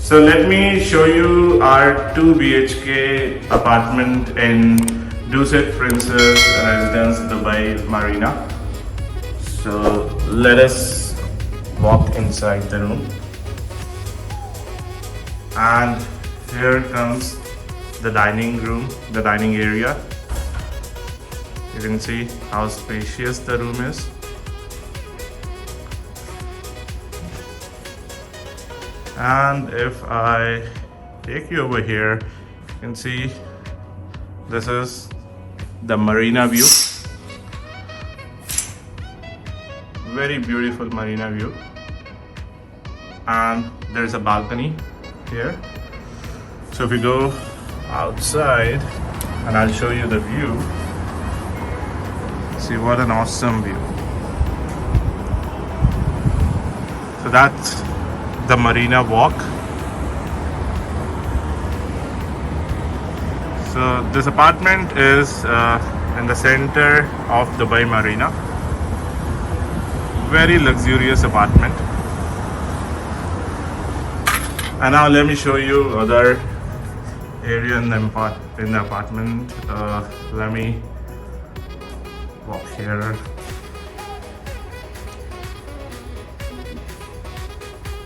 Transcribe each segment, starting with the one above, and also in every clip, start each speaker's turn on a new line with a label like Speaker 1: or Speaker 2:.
Speaker 1: So let me show you our 2 BHK apartment in Dusit Princess Residence, Dubai Marina. So let us walk inside the room. And here comes the dining room, the dining area. You can see how spacious the room is. And if I take you over here, you can see this is the marina view. Very beautiful marina view. And there's a balcony here. So if we go outside, and I'll show you the view. See what an awesome view. So that's the Marina Walk. So this apartment is in the center of Dubai Marina. Very luxurious apartment. And now let me show you other area in the apartment. Let me walk here.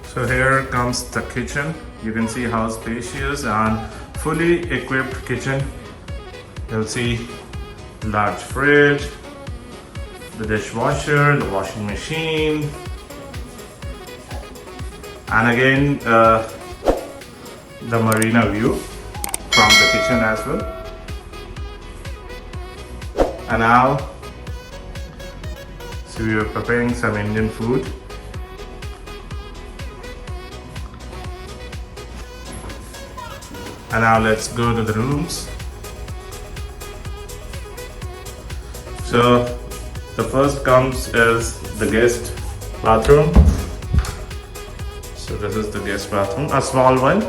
Speaker 1: So here comes the kitchen. You can see how spacious and fully equipped kitchen. You'll see large fridge, the dishwasher, the washing machine, and again the marina view from the kitchen as well. And now, so we are preparing some Indian food. And now let's go to the rooms. So the first comes is the guest bathroom. So this is the guest bathroom, a small one.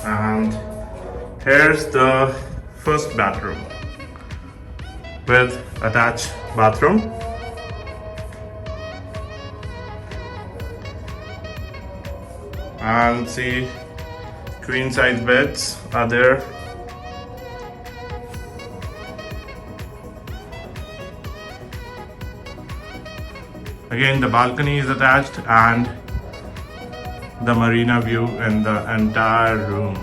Speaker 1: And here's the first bathroom with attached bathroom. And see, queen size beds are there. Again, the balcony is attached and the marina view in the entire room.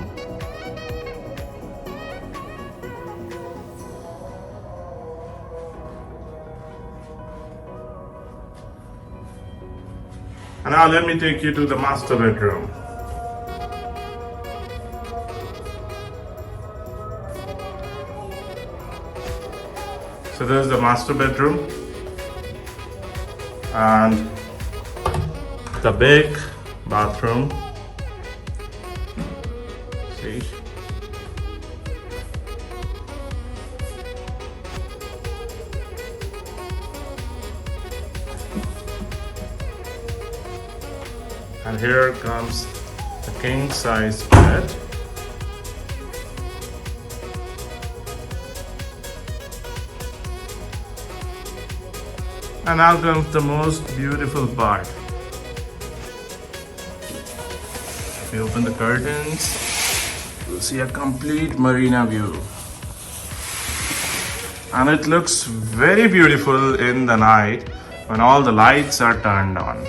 Speaker 1: And now let me take you to the master bedroom. So there's the master bedroom and the big bathroom. See? And here comes the king size bed. And now comes the most beautiful part. We open the curtains, you'll see a complete marina view. And it looks very beautiful in the night when all the lights are turned on.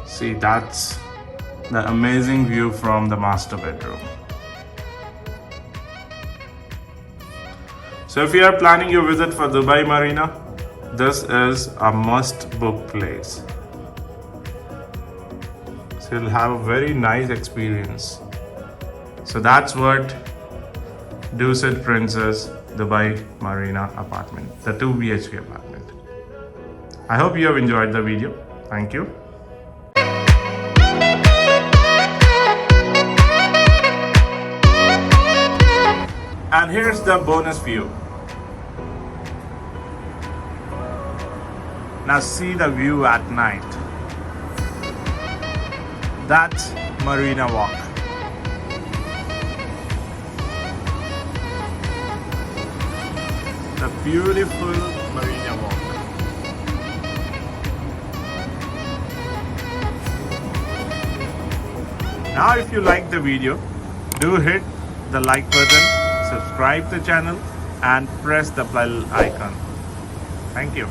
Speaker 1: See, that's the amazing view from the master bedroom. So if you are planning your visit for Dubai Marina, this is a must-book place. So you'll have a very nice experience. So that's what Dusit Princess Dubai Marina apartment, the 2 BHK apartment. I hope you have enjoyed the video. Thank you. And here's the bonus view. Now see the view at night. That's Marina Walk. The beautiful Marina Walk. Now if you like the video, do hit the like button, subscribe the channel and press the bell icon. Thank you.